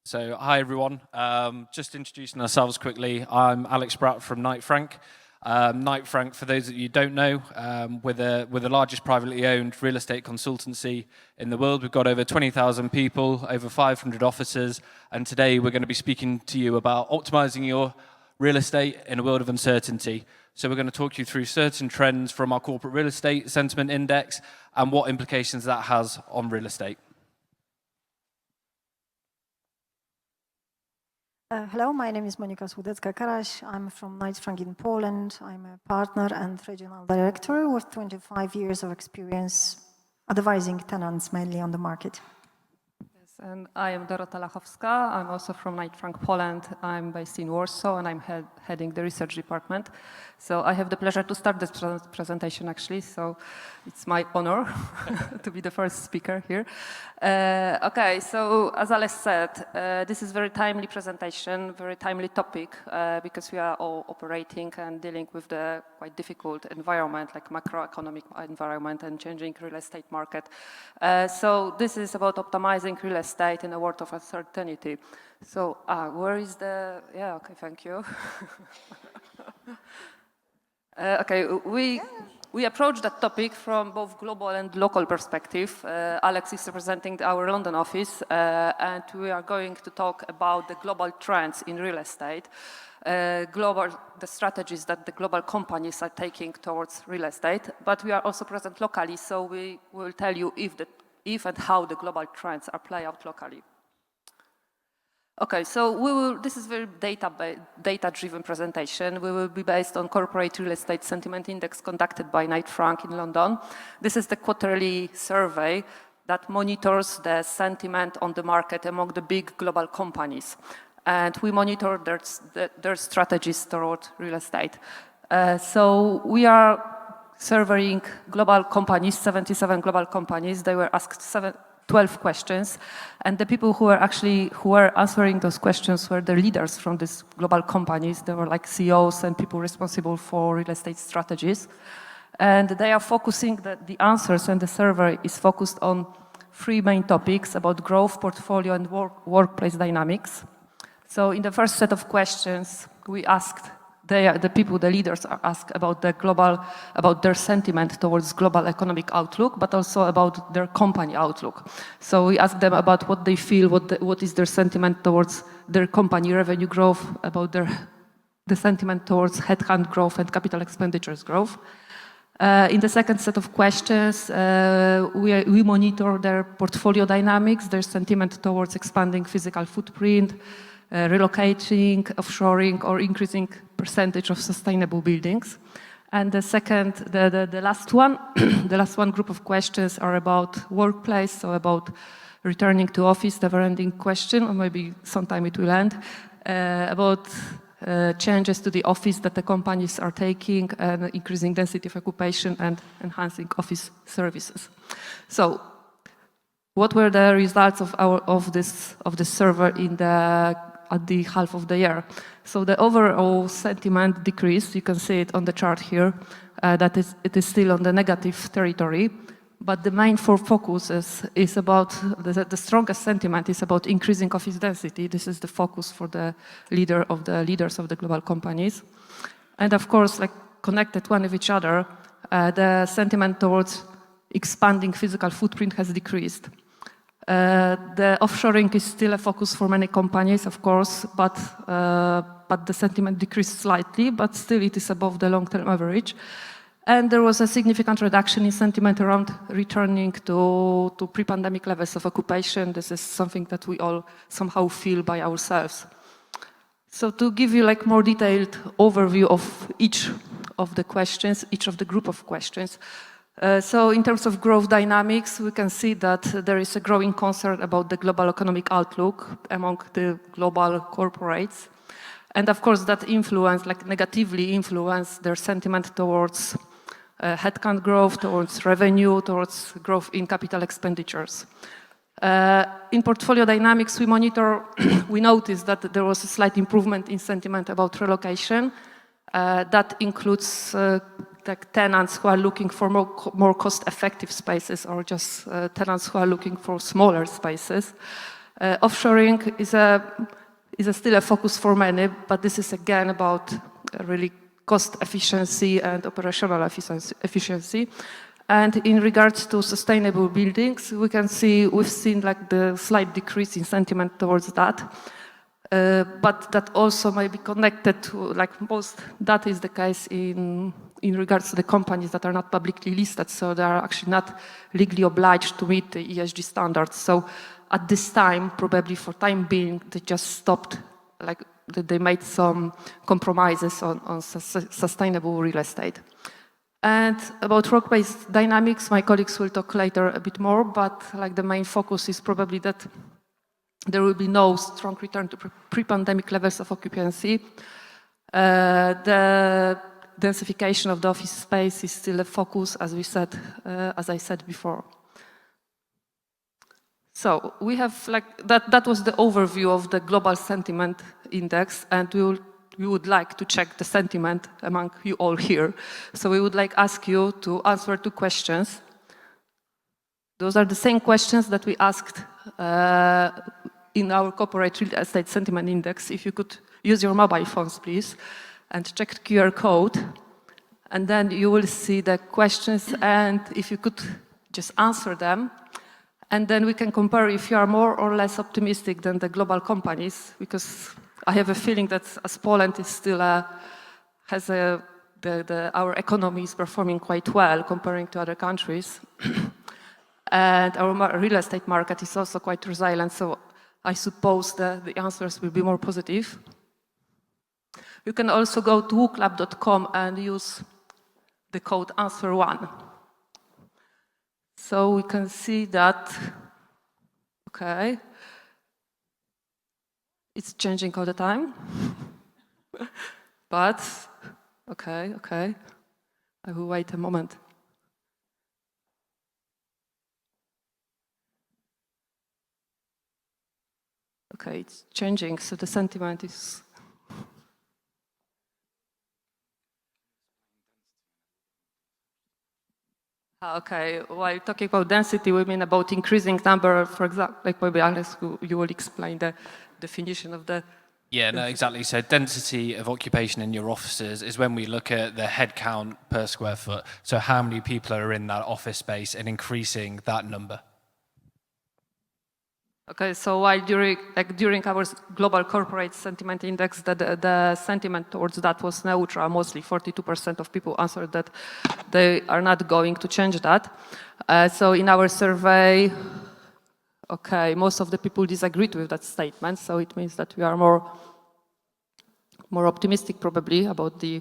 So, hi everyone. Just introducing ourselves quickly. I'm Alex Spratt from Knight Frank. Knight Frank, for those of you who don't know, we're the largest privately owned real estate consultancy in the world. We've got over 20,000 people, over 500 offices, and today we're going to be speaking to you about optimizing your real estate in a world of uncertainty. So we're going to talk you through certain trends from our corporate real estate sentiment index and what implications that has on real estate. Hello, my name is Monika Sułdecka-Karaś. I'm from Knight Frank in Poland. I'm a partner and regional director with 25 years of experience advising tenants mainly on the market. Yes, and I am Dorota Lachowska. I'm also from Knight Frank Poland. I'm based in Warsaw and I'm heading the research department. So I have the pleasure to start this presentation actually, so it's my honor to be the first speaker here. Okay, so as Alex said, this is very timely presentation, very timely topic because we are all operating and dealing with the quite difficult environment, like macroeconomic environment and changing real estate market. So this is about optimizing real estate in a world of uncertainty. So where is the, yeah, okay, thank you. Okay, we approach that topic from both global and local perspective. Alex is representing our London office, and we are going to talk about the global trends in real estate, the strategies that the global companies are taking towards real estate. But we are also present locally, so we will tell you if and how the global trends are play out locally. Okay, so this is very data-driven presentation. We will be based on corporate real estate sentiment index conducted by Knight Frank in London. This is the quarterly survey that monitors the sentiment on the market among the big global companies. And we monitor their strategies toward real estate. So we are surveying global companies, 77 global companies. They were asked 12 questions, and the people who were answering those questions were the leaders from these global companies. They were like CEOs and people responsible for real estate strategies. And they are focusing, the answers and the survey is focused on three main topics about growth, portfolio, and workplace dynamics. So in the first set of questions, we asked the leaders are asked about their sentiment towards global economic outlook, but also about their company outlook. So we asked them about what they feel, what is their sentiment towards their company revenue growth, about the sentiment towards headcount growth and capital expenditures growth. In the second set of questions, we monitor their portfolio dynamics, their sentiment towards expanding physical footprint, relocating, offshoring, or increasing percentage of sustainable buildings. And the last one group of questions are about workplace, so about returning to office, never-ending question, or maybe sometime it will end, about changes to the office that the companies are taking, and increasing density of occupation and enhancing office services. So, what were the results of this survey at the half of the year? So the overall sentiment decreased. You can see it on the chart here. It is still on the negative territory, but the main focus is about the strongest sentiment is about increasing office density. This is the focus for the leaders of the global companies, and of course, like connected one with each other, the sentiment towards expanding physical footprint has decreased. The offshoring is still a focus for many companies, of course, but the sentiment decreased slightly, but still it is above the long-term average. And there was a significant reduction in sentiment around returning to pre-pandemic levels of occupation. This is something that we all somehow feel by ourselves. So to give you like more detailed overview of each of the questions, each of the group of questions. So in terms of growth dynamics, we can see that there is a growing concern about the global economic outlook among the global corporates. And of course that negatively influence their sentiment towards headcount growth, towards revenue, towards growth in capital expenditures. In portfolio dynamics, we noticed that there was a slight improvement in sentiment about relocation. That includes like tenants who are looking for more cost-effective spaces, or just tenants who are looking for smaller spaces. Offshoring is still a focus for many, but this is again about really cost efficiency and operational efficiency. And in regards to sustainable buildings, we've seen like the slight decrease in sentiment towards that. But that also may be connected to, like that is the case in regards to the companies that are not publicly listed, so they are actually not legally obliged to meet the ESG standards. So at this time, probably for time being, they just stopped, like they made some compromises on sustainable real estate. And about work-based dynamics, my colleagues will talk later a bit more, but like the main focus is probably that there will be no strong return to pre-pandemic levels of occupancy. The densification of the office space is still a focus, as I said before. So we have that was the overview of the global sentiment index, and we would like to check the sentiment among you all here. So we would like ask you to answer 2 questions. Those are the same questions that we asked in our corporate real estate sentiment index. If you could use your mobile phones, please, and check the QR code, and then you will see the questions, and if you could just answer them, and then we can compare if you are more or less optimistic than the global companies, because I have a feeling that as Poland is still our economy is performing quite well comparing to other countries. And our real estate market is also quite resilient, so I suppose the answers will be more positive. You can also go to wooklab.com and use the code answer1. So we can see that, okay, it's changing all the time, but okay, I will wait a moment. Okay, it's changing, so the sentiment is... Okay, while talking about density, we mean about increasing number, for example, like maybe Alex, you will explain the definition of the... Yeah, no, exactly. So density of occupation in your offices is when we look at the head count per square foot. So how many people are in that office space and increasing that number. Okay, so while during our global corporate sentiment index, the sentiment towards that was neutral, mostly 42% of people answered that they are not going to change that. So in our survey, okay, most of the people disagreed with that statement, so it means that we are more optimistic probably about the...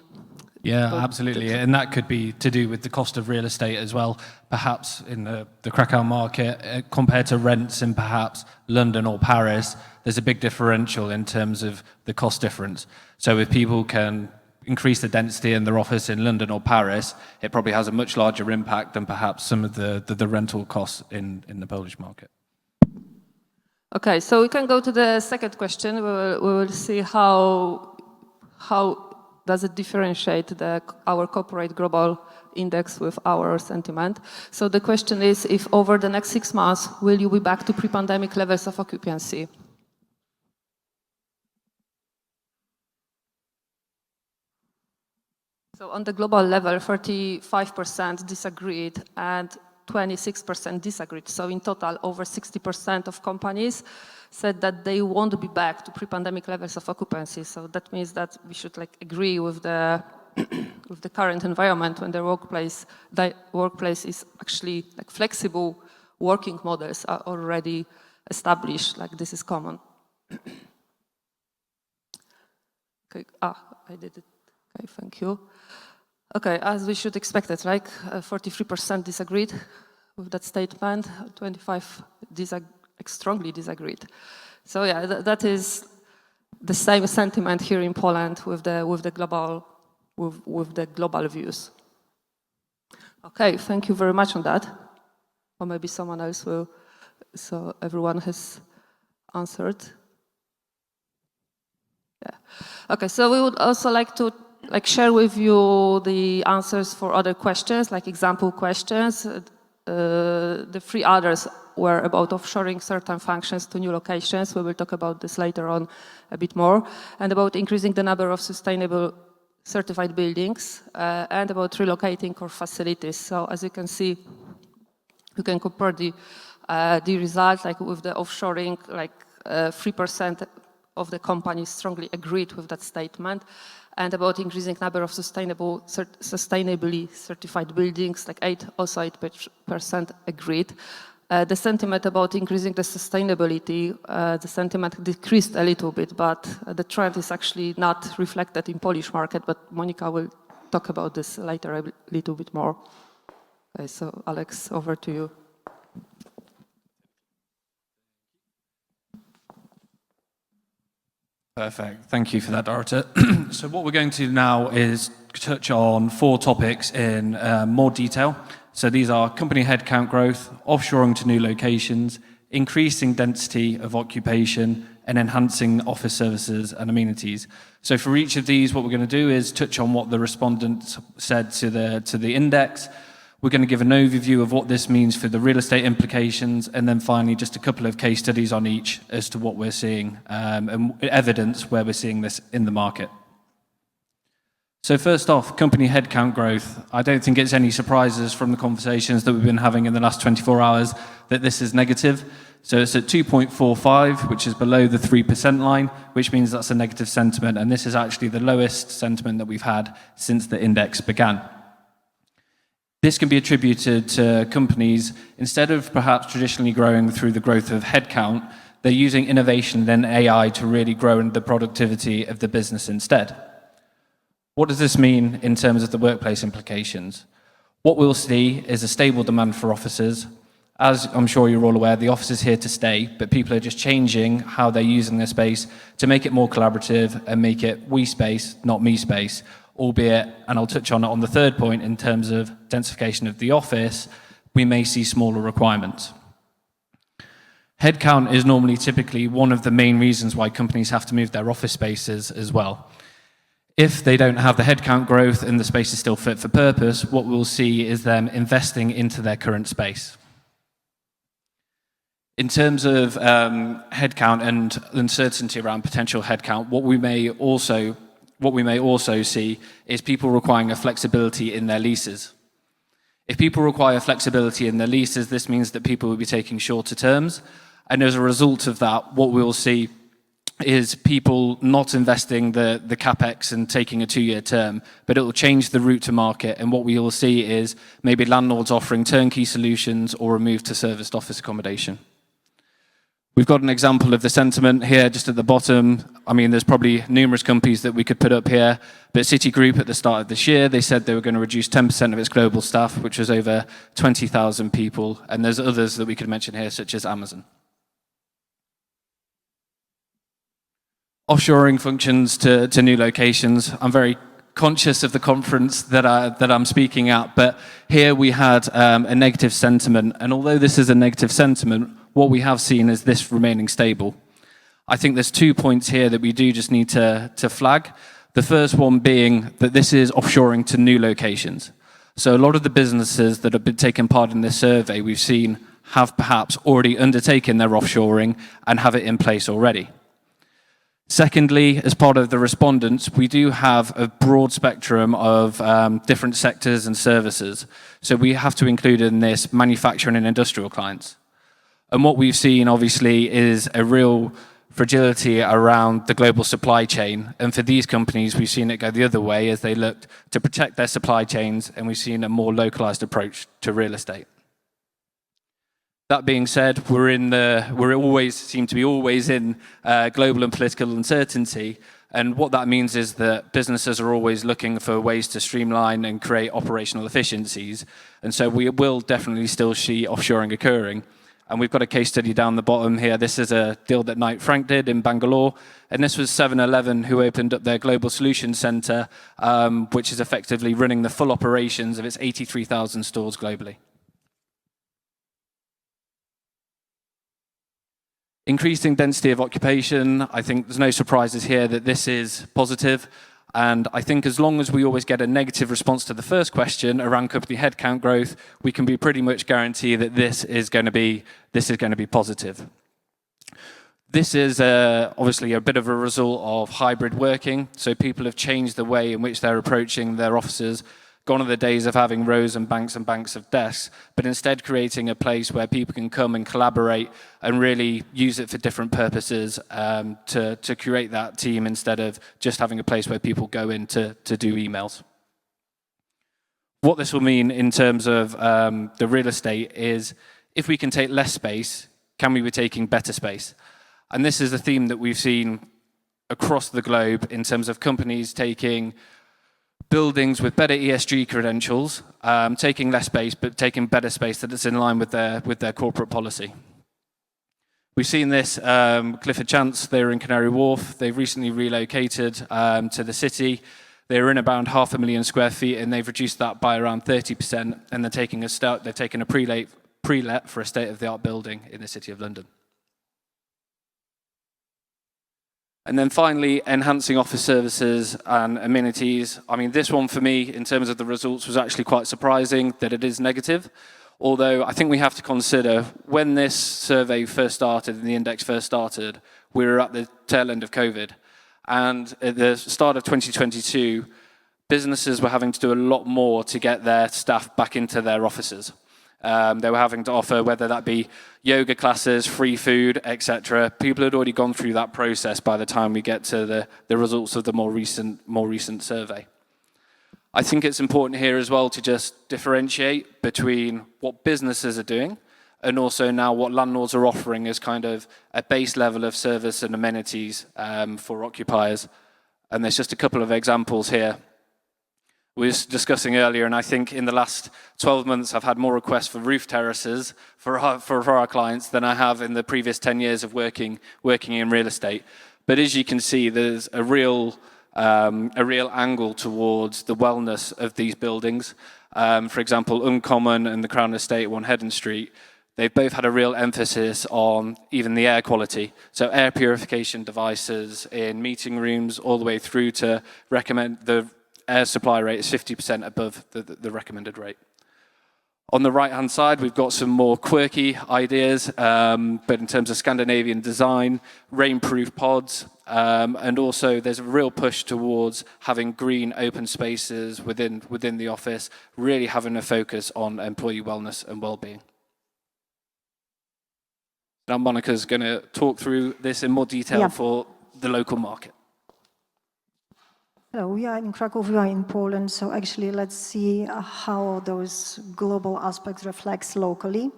Yeah, absolutely. And that could be to do with the cost of real estate as well, perhaps in the Krakow market, compared to rents in perhaps London or Paris, there's a big differential in terms of the cost difference. So if people can increase the density in their office in London or Paris, it probably has a much larger impact than perhaps some of the rental costs in the Polish market. Okay, so we can go to the second question. We will see how does it differentiate our corporate global index with our sentiment. So the question is, if over the next 6 months, will you be back to pre-pandemic levels of occupancy? So on the global level, 35% disagreed and 26% disagreed. So in total, over 60% of companies said that they won't be back to pre-pandemic levels of occupancy. So that means that we should agree with the with the current environment when the workplace is actually flexible working models are already established. This is common. Okay, I did it. Okay, thank you. Okay, as we should expect it, 43% disagreed with that statement, 25% strongly disagreed. So yeah, that is the same sentiment here in Poland with the global views. Okay, thank you very much on that. Or maybe someone else will so everyone has answered. Yeah. Okay, so we would also like to share with you the answers for other questions, like example questions. The three others were about offshoring certain functions to new locations. We will talk about this later on a bit more, and about increasing the number of sustainable certified buildings, and about relocating core facilities. So as you can see, you can compare the results, like with the offshoring, 3% of the companies strongly agreed with that statement, and about increasing number of sustainably certified buildings, 8% agreed. The sentiment about increasing the sustainability, the sentiment decreased a little bit, but the trend is actually not reflected in Polish market, but Monika will talk about this later a little bit more. Okay, so Alex, over to you. Perfect. Thank you for that, Dorota. So what we're going to do now is touch on 4 topics in more detail. So these are company headcount growth, offshoring to new locations, increasing density of occupation, and enhancing office services and amenities. So for each of these, what we're going to do is touch on what the respondents said to the index. We're going to give an overview of what this means for the real estate implications, and then finally just a couple of case studies on each as to what we're seeing and evidence where we're seeing this in the market. So first off, company headcount growth. I don't think it's any surprises from the conversations that we've been having in the last 24 hours that this is negative. So it's at 2.45, which is below the 3% line, which means that's a negative sentiment, and this is actually the lowest sentiment that we've had since the index began. This can be attributed to companies, instead of perhaps traditionally growing through the growth of headcount, they're using innovation and AI to really grow the productivity of the business instead. What does this mean in terms of the workplace implications? What we'll see is a stable demand for offices. As I'm sure you're all aware, the office is here to stay, but people are just changing how they're using their space to make it more collaborative and make it we space, not me space. Albeit, and I'll touch on it on the third point, in terms of densification of the office, we may see smaller requirements. Headcount is normally typically one of the main reasons why companies have to move their office spaces as well. If they don't have the headcount growth and the space is still fit for purpose, what we'll see is them investing into their current space. In terms of headcount and uncertainty around potential headcount, what we may also see is people requiring a flexibility in their leases. If people require flexibility in their leases, this means that people will be taking shorter terms. And as a result of that, what we'll see is people not investing the capex and taking a 2-year term, but it will change the route to market. And what we will see is maybe landlords offering turnkey solutions or a move to serviced office accommodation. We've got an example of the sentiment here just at the bottom. I mean, there's probably numerous companies that we could put up here, but Citigroup at the start of this year, they said they were going to reduce 10% of its global staff, which was over 20,000 people. And there's others that we could mention here, such as Amazon. Offshoring functions to new locations. I'm very conscious of the conference that I'm speaking at, but here we had a negative sentiment. And although this is a negative sentiment, what we have seen is this remaining stable. I think there's 2 points here that we do just need to flag. The first one being that this is offshoring to new locations. So a lot of the businesses that have been taking part in this survey we've seen have perhaps already undertaken their offshoring and have it in place already. Secondly, as part of the respondents, we do have a broad spectrum of different sectors and services. So we have to include in this manufacturing and industrial clients. And what we've seen, obviously, is a real fragility around the global supply chain. And for these companies, we've seen it go the other way as they looked to protect their supply chains, and we've seen a more localized approach to real estate. That being said, we always seem to be in global and political uncertainty. And what that means is that businesses are always looking for ways to streamline and create operational efficiencies. And so we will definitely still see offshoring occurring. And we've got a case study down the bottom here. This is a deal that Knight Frank did in Bangalore. And this was 7-Eleven who opened up their Global Solutions Center, which is effectively running the full operations of its 83,000 stores globally. Increasing density of occupation, I think there's no surprises here that this is positive. And I think as long as we always get a negative response to the first question around company headcount growth, we can be pretty much guarantee that this is going to be positive. This is obviously a bit of a result of hybrid working. So people have changed the way in which they're approaching their offices. Gone are the days of having rows and banks of desks, but instead creating a place where people can come and collaborate and really use it for different purposes to create that team instead of just having a place where people go in to do emails. What this will mean in terms of the real estate is if we can take less space, can we be taking better space? And this is a theme that we've seen across the globe in terms of companies taking buildings with better ESG credentials, taking less space, but taking better space that is in line with their corporate policy. We've seen this, Clifford Chance, they're in Canary Wharf. They've recently relocated to the city. They're in about 500,000 square feet, and they've reduced that by around 30%, and they've taken a pre-let for a state-of-the-art building in the City of London. And then finally, enhancing office services and amenities. I mean, this one for me, in terms of the results, was actually quite surprising that it is negative. Although I think we have to consider when this survey first started and the index first started, we were at the tail end of COVID. And at the start of 2022, businesses were having to do a lot more to get their staff back into their offices. They were having to offer, whether that be yoga classes, free food, etc. People had already gone through that process by the time we get to the results of the more recent survey. I think it's important here as well to just differentiate between what businesses are doing and also now what landlords are offering as kind of a base level of service and amenities for occupiers. And there's just a couple of examples here. We were discussing earlier, and I think in the last 12 months, I've had more requests for roof terraces for our clients than I have in the previous 10 years of working in real estate. But as you can see, there's a real angle towards the wellness of these buildings. For example, Uncommon and the Crown Estate, 1 Heddon Street, they've both had a real emphasis on even the air quality. So air purification devices in meeting rooms all the way through to recommend the air supply rate is 50% above the recommended rate. On the right-hand side, we've got some more quirky ideas, but in terms of Scandinavian design, rainproof pods, and also there's a real push towards having green open spaces within the office, really having a focus on employee wellness and well-being. Now Monica's going to talk through this in more detail for the local market. Hello, we are in Krakow, we are in Poland, so actually let's see how those global aspects reflects locally.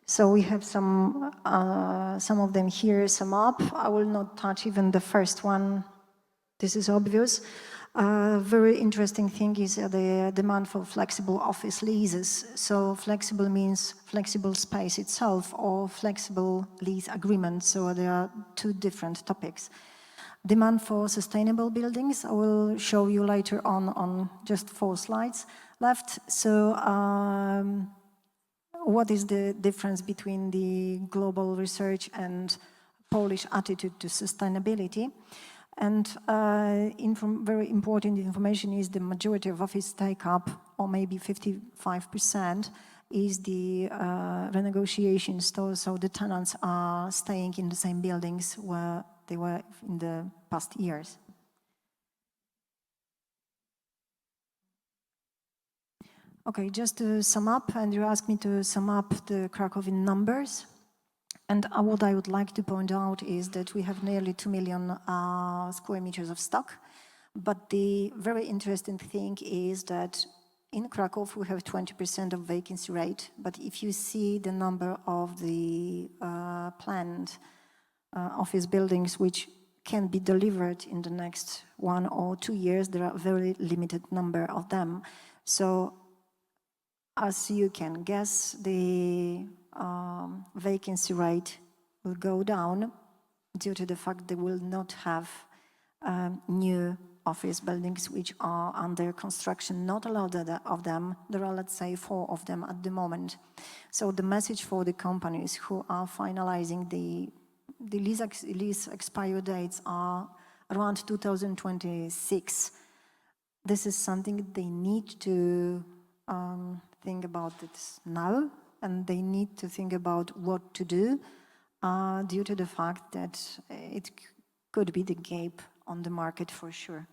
So we have some of them here, sum up. I will not touch even the first one, this is obvious. Very interesting thing is the demand for flexible office leases. So flexible means flexible space itself or flexible lease agreement, so there are two different topics. Demand for sustainable buildings, I will show you later on just 4 slides left. So what is the difference between the global research and Polish attitude to sustainability? And very important information is the majority of office take-up, or maybe 55%, is the renegotiation store, so the tenants are staying in the same buildings where they were in the past years. Okay, just to sum up, and you asked me to sum up the Krakowian numbers. And what I would like to point out is that we have nearly 2 million square meters of stock. But the very interesting thing is that in Krakow we have 20% of vacancy rate. But if you see the number of the planned office buildings which can be delivered in the next 1 or 2 years, there are a very limited number of them. So as you can guess, the vacancy rate will go down due to the fact they will not have new office buildings which are under construction. Not a lot of them. There are, let's say, 4 of them at the moment. So the message for the companies who are finalizing the the lease expiry dates are around 2026. This is something they need to think about it now, and they need to think about what to do due to the fact that it could be the gap on the market for sure.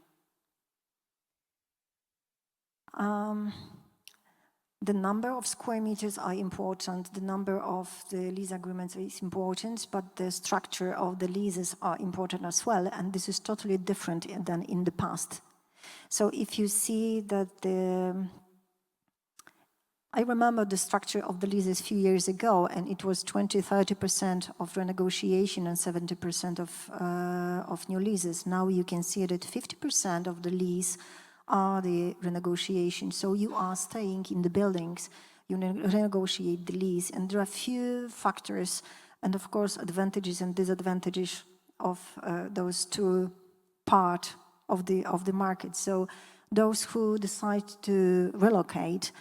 The number of square meters are important, the number of the lease agreements is important, but the structure of the leases are important as well, and this is totally different than in the past. So if you see that I remember the structure of the leases a few years ago, and it was 20-30% of renegotiation and 70% of new leases. Now you can see that 50% of the lease are the renegotiation. So you are staying in the buildings, you renegotiate the lease, and there are few factors, and of course advantages and disadvantages of those two parts of the market. So those who decide to relocate,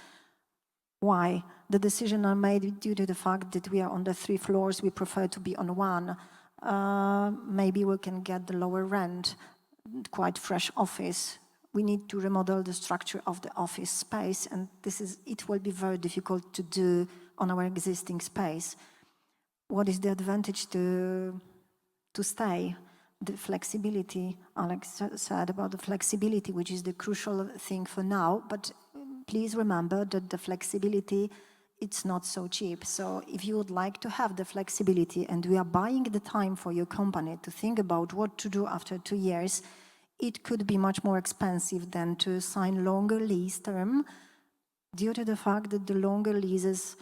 why? The decision are made due to the fact that we are on the 3 floors, we prefer to be on 1. Maybe we can get the lower rent, quite fresh office. We need to remodel the structure of the office space, and it will be very difficult to do on our existing space. What is the advantage to stay? The flexibility, Alex said about the flexibility, which is the crucial thing for now, but please remember that the flexibility, it's not so cheap. So if you would like to have the flexibility and we are buying the time for your company to think about what to do after 2 years, it could be much more expensive than to sign longer lease term due to the fact that the longer leases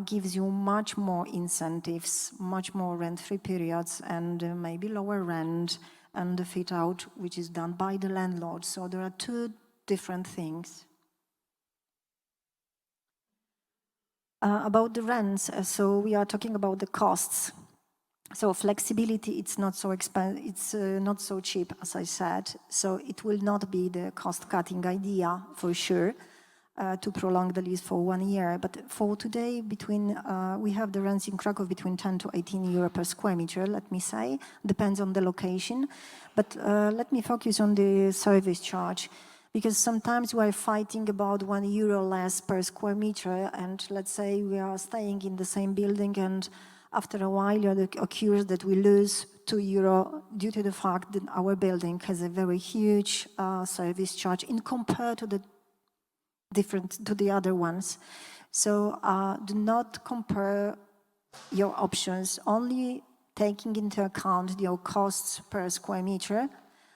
gives you much more incentives, much more rent-free periods, and maybe lower rent, and the fit-out, which is done by the landlord. So there are 2 different things. About the rents, so we are talking about the costs. So flexibility, it's not so it's not so cheap, as I said. So it will not be the cost-cutting idea for sure to prolong the lease for 1 year. But for today, we have the rents in Kraków between 10 to 18 euro per square meter. Let me say, depends on the location. But let me focus on the service charge, because sometimes we are fighting about 1 euro less per square meter, and let's say we are staying in the same building, and after a while it occurs that we lose 2 euro due to the fact that our building has a very huge service charge in compared to the other ones. So do not compare your options, only taking into account your costs per square meter,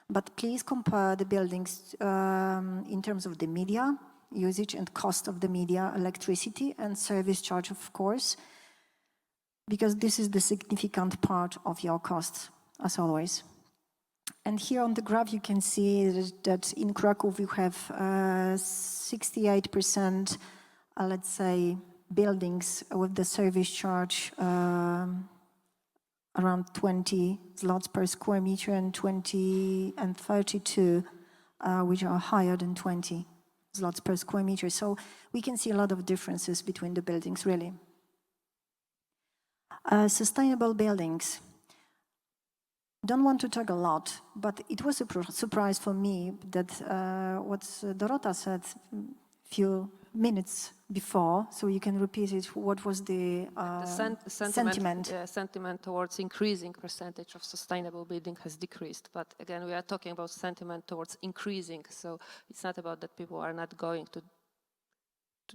but please compare the buildings in terms of the media usage and cost of the media, electricity and service charge, of course, because this is the significant part of your costs, as always. And here on the graph you can see that in Kraków we have 68%, let's say, buildings with the service charge around 20 zlotys per square meter, and 32 which are higher than 20 zlotys per square meter. So we can see a lot of differences between the buildings, really. Sustainable buildings. Don't want to talk a lot, but it was a surprise for me that what Dorota said a few minutes before, so you can repeat it. What was the sentiment? Sentiment towards increasing percentage of sustainable building has decreased, but again we are talking about sentiment towards increasing, so it's not about that people are not going to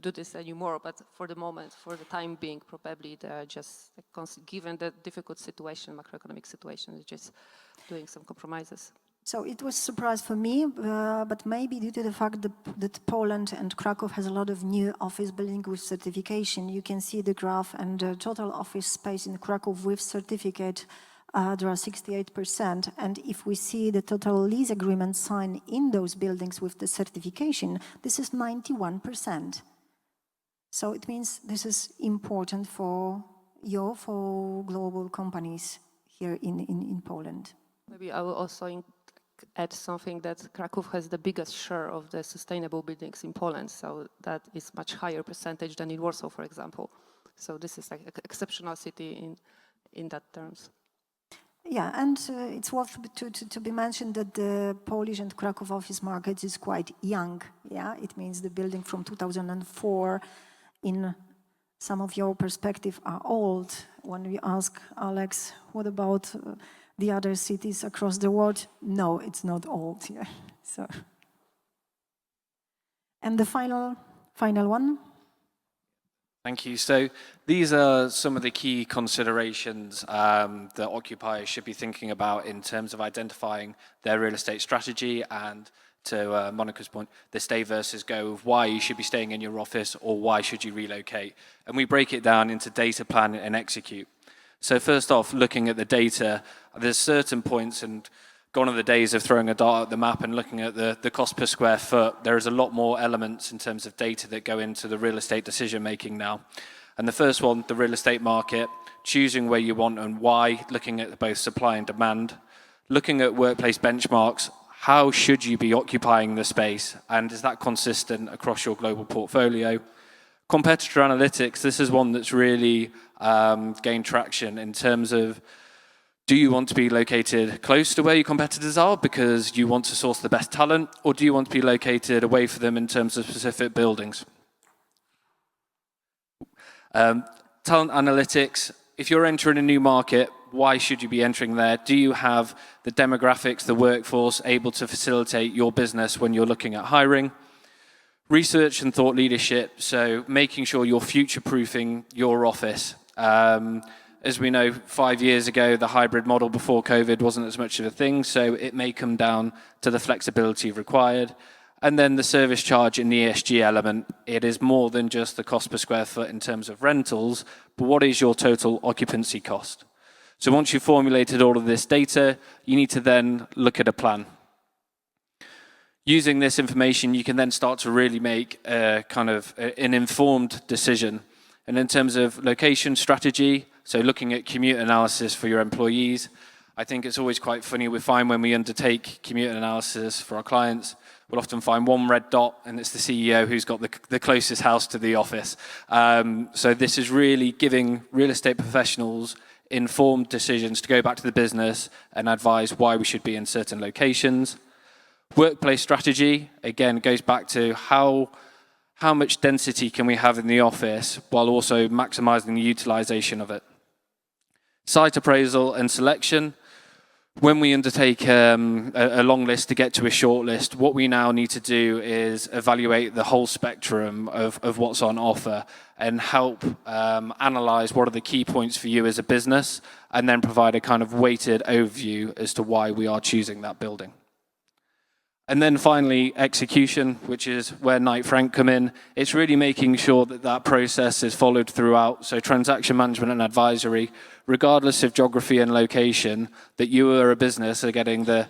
do this anymore, but for the moment, for the time being, probably they are just, given the difficult situation, macroeconomic situation, they're just doing some compromises. So it was a surprise for me, but maybe due to the fact that Poland and Kraków has a lot of new office building with certification. You can see the graph, and the total office space in Kraków with certificate, there are 68%. And if we see the total lease agreement signed in those buildings with the certification, this is 91%. So it means this is important for global companies here in Poland. Maybe I will also add something, that Kraków has the biggest share of the sustainable buildings in Poland, so that is much higher percentage than in Warsaw, for example. So this is like an exceptional city in that terms. Yeah, and it's worth to be mentioned that the Polish and Krakow office market is quite young. Yeah, it means the building from 2004 in some of your perspective are old. When we ask Alex, what about the other cities across the world? No, it's not old. Yeah. So, and the final one. Thank you. So these are some of the key considerations that occupiers should be thinking about in terms of identifying their real estate strategy and, to Monica's point, the stay versus go of why you should be staying in your office or why should you relocate. And we break it down into data, plan, and execute. So first off, looking at the data, there's certain points, and gone are the days of throwing a dart at the map and looking at the cost per square foot. There is a lot more elements in terms of data that go into the real estate decision making now. And the first one, the real estate market, choosing where you want and why, looking at both supply and demand, looking at workplace benchmarks, how should you be occupying the space, and is that consistent across your global portfolio? Competitor analytics, this is one that's really gained traction in terms of, do you want to be located close to where your competitors are because you want to source the best talent, or do you want to be located away from them in terms of specific buildings? Talent analytics, if you're entering a new market, why should you be entering there? Do you have the demographics, the workforce able to facilitate your business when you're looking at hiring? Research and thought leadership, so making sure you're future-proofing your office. As we know, 5 years ago, the hybrid model before COVID wasn't as much of a thing, so it may come down to the flexibility required. And then the service charge and the ESG element, it is more than just the cost per square foot in terms of rentals, but what is your total occupancy cost? So once you've formulated all of this data, you need to then look at a plan. Using this information, you can then start to really make a kind of an informed decision. And in terms of location strategy, so looking at commute analysis for your employees, I think it's always quite funny. We find when we undertake commute analysis for our clients, we'll often find one red dot, and it's the CEO who's got the closest house to the office. So this is really giving real estate professionals informed decisions to go back to the business and advise why we should be in certain locations. Workplace strategy, again, goes back to how much density can we have in the office while also maximizing the utilization of it. Site appraisal and selection. When we undertake a long list to get to a short list, what we now need to do is evaluate the whole spectrum of what's on offer and help analyze what are the key points for you as a business, and then provide a kind of weighted overview as to why we are choosing that building. And then finally, execution, which is where Knight Frank come in. It's really making sure that that process is followed throughout. So transaction management and advisory, regardless of geography and location, that you are a business are getting the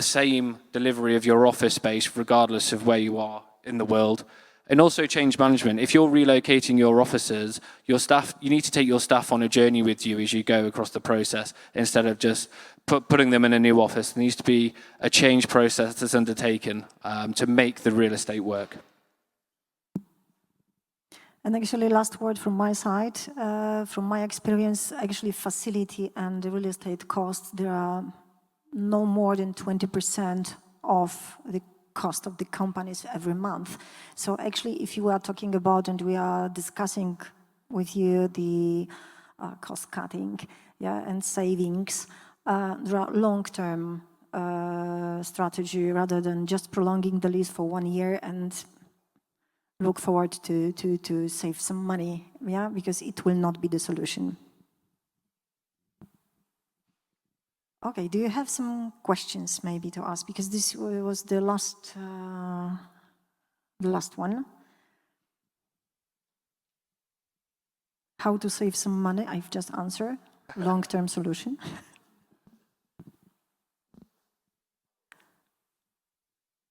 same delivery of your office space regardless of where you are in the world. And also change management. If you're relocating your offices, your staff, you need to take your staff on a journey with you as you go across the process instead of just putting them in a new office. There needs to be a change process that's undertaken to make the real estate work. And actually, last word from my side. From my experience, actually facility and the real estate costs, there are no more than 20% of the cost of the companies every month. So actually, if you are talking about and we are discussing with you the cost cutting, yeah, and savings, there are long-term strategy rather than just prolonging the lease for 1 year and look forward to save some money, yeah, because it will not be the solution. Okay, do you have some questions maybe to ask? Because this was the last one. How to save some money? I've just answered. Long-term solution.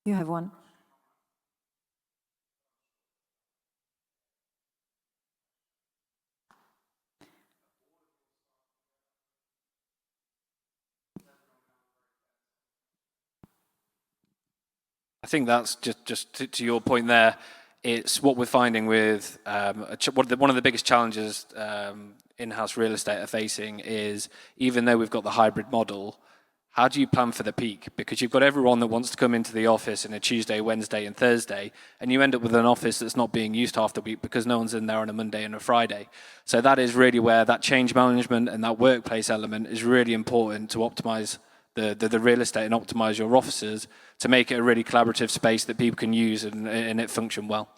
You have one. I think that's just to your point there. It's what we're finding with one of the biggest challenges in-house real estate are facing is, even though we've got the hybrid model, how do you plan for the peak? Because you've got everyone that wants to come into the office on a Tuesday, Wednesday, and Thursday, and you end up with an office that's not being used half the week because no one's in there on a Monday and a Friday. So that is really where that change management and that workplace element is really important to optimize the real estate and optimize your offices to make it a really collaborative space that people can use and it function well.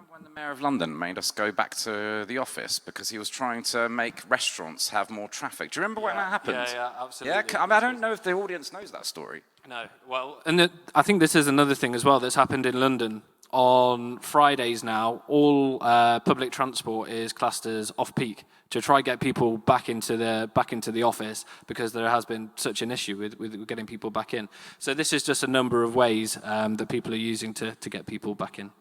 When the Mayor of London made us go back to the office because he was trying to make restaurants have more traffic. Do you remember when that happened? Yeah, absolutely. Yeah, I don't know if the audience knows that story. No, well, and I think this is another thing as well that's happened in London. On Fridays now, all public transport is classed as off-peak to try and get people back into the office because there has been such an issue with getting people back in. So this is just a number of ways that people are using to get people back in.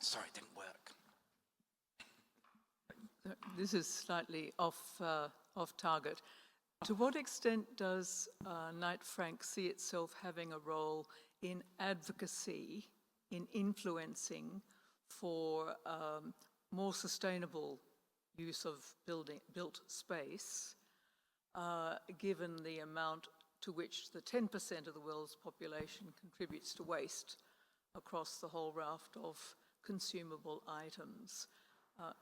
Sorry, it didn't work. This is slightly off target. To what extent does Knight Frank see itself having a role in advocacy, in influencing for more sustainable use of built space, given the amount to which the 10% of the world's population contributes to waste across the whole raft of consumable items?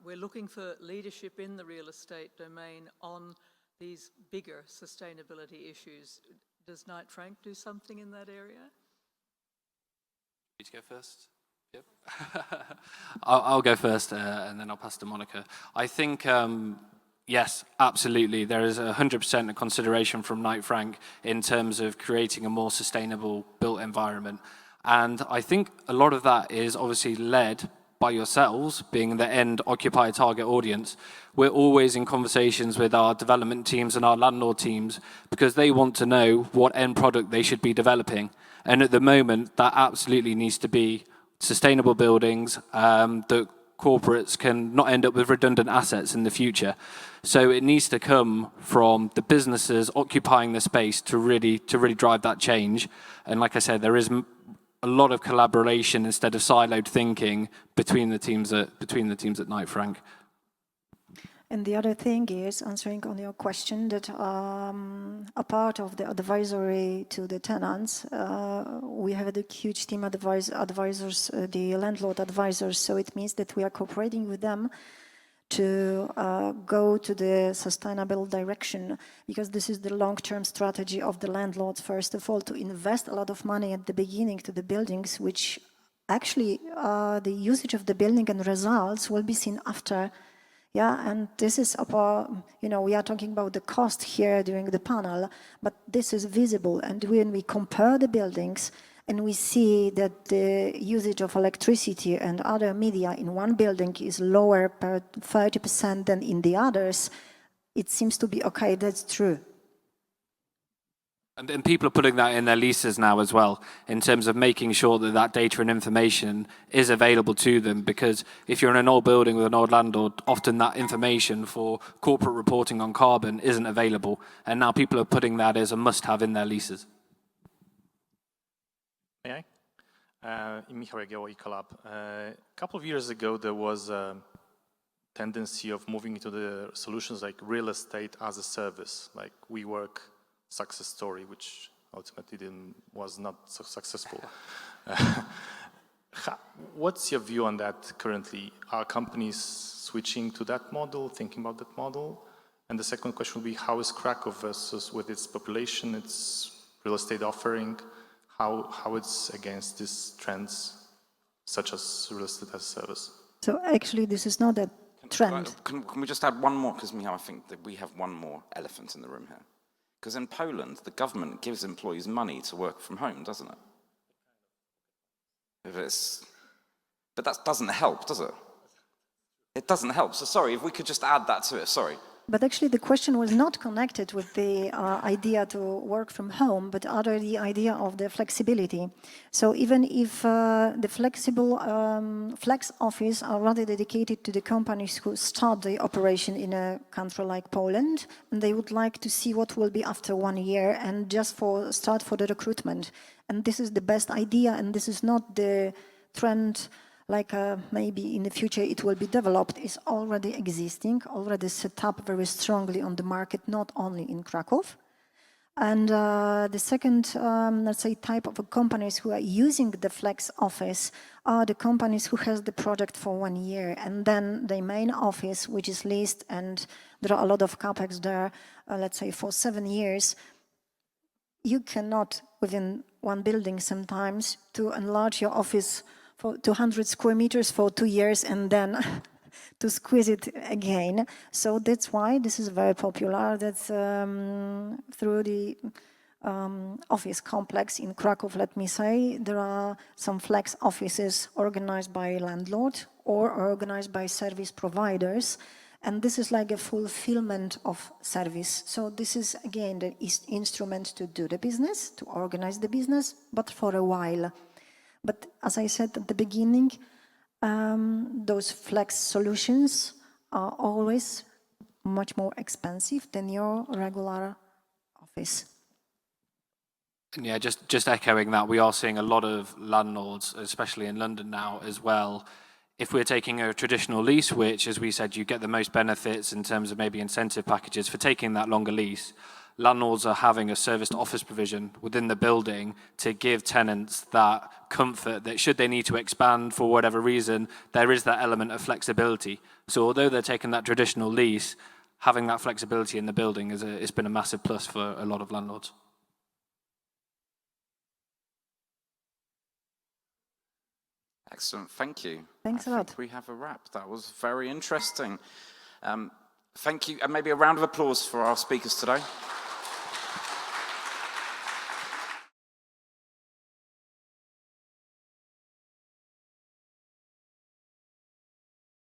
We're looking for leadership in the real estate domain on these bigger sustainability issues. Does Knight Frank do something in that area? You to go first? Yep. I'll go first, and then I'll pass to Monica. I think, yes, absolutely. There is 100% a consideration from Knight Frank in terms of creating a more sustainable built environment. And I think a lot of that is obviously led by yourselves, being the end occupier target audience. We're always in conversations with our development teams and our landlord teams because they want to know what end product they should be developing. And at the moment, that absolutely needs to be sustainable buildings that corporates can not end up with redundant assets in the future. So it needs to come from the businesses occupying the space to really drive that change. And like I said, there is a lot of collaboration instead of siloed thinking between the teams at Knight Frank. And the other thing is, answering on your question, that a part of the advisory to the tenants, we have a huge team advisors, the landlord advisors, so it means that we are cooperating with them to go to the sustainable direction, because this is the long-term strategy of the landlords, first of all, to invest a lot of money at the beginning to the buildings, which actually the usage of the building and results will be seen after. Yeah, and this is about, we are talking about the cost here during the panel, but this is visible. And when we compare the buildings and we see that the usage of electricity and other media in one building is lower per 30% than in the others, it seems to be, okay, that's true. And people are putting that in their leases now as well, in terms of making sure that that data and information is available to them, because if you're in an old building with an old landlord, often that information for corporate reporting on carbon isn't available. And now people are putting that as a must-have in their leases. May I? Michał Jagiełło, Ecolab. A couple of years ago, there was a tendency of moving into the solutions like real estate as a service, like WeWork success story, which ultimately was not so successful. What's your view on that currently? Are companies switching to that model, thinking about that model? And the second question would be, how is Krakow versus with its population, its real estate offering, how it's against these trends, such as real estate as a service? So actually, this is not a trend. Can we just add one more? Because I think that we have one more elephant in the room here. Because in Poland, the government gives employees money to work from home, doesn't it? But that doesn't help, does it? It doesn't help. So sorry, if we could just add that to it, sorry. But actually, the question was not connected with the idea to work from home, but rather the idea of the flexibility. So even if the flexible flex office are rather dedicated to the companies who start the operation in a country like Poland, and they would like to see what will be after 1 year and just start for the recruitment. And this is the best idea, and this is not the trend like maybe in the future it will be developed, is already existing, already set up very strongly on the market, not only in Krakow. And the second, let's say, type of companies who are using the flex office are the companies who has the project for 1 year, and then the main office, which is leased, and there are a lot of capex there, let's say for 7 years. You cannot, within one building sometimes, to enlarge your office for 200 square meters for 2 years and then to squeeze it again. So that's why this is very popular. That's through the office complex in Krakow, let me say, there are some flex offices organized by landlord or organized by service providers. And this is like a fulfillment of service. So this is, again, the instrument to do the business, to organize the business, but for a while. But as I said at the beginning, those flex solutions are always much more expensive than your regular office. And yeah, just echoing that, we are seeing a lot of landlords, especially in London now as well. If we're taking a traditional lease, which, as we said, you get the most benefits in terms of maybe incentive packages for taking that longer lease, landlords are having a serviced office provision within the building to give tenants that comfort that should they need to expand for whatever reason, there is that element of flexibility. So although they're taking that traditional lease, having that flexibility in the building it's been a massive plus for a lot of landlords. Excellent, thank you. Thanks a lot. I think we have a wrap. That was very interesting. Thank you, and maybe a round of applause for our speakers today.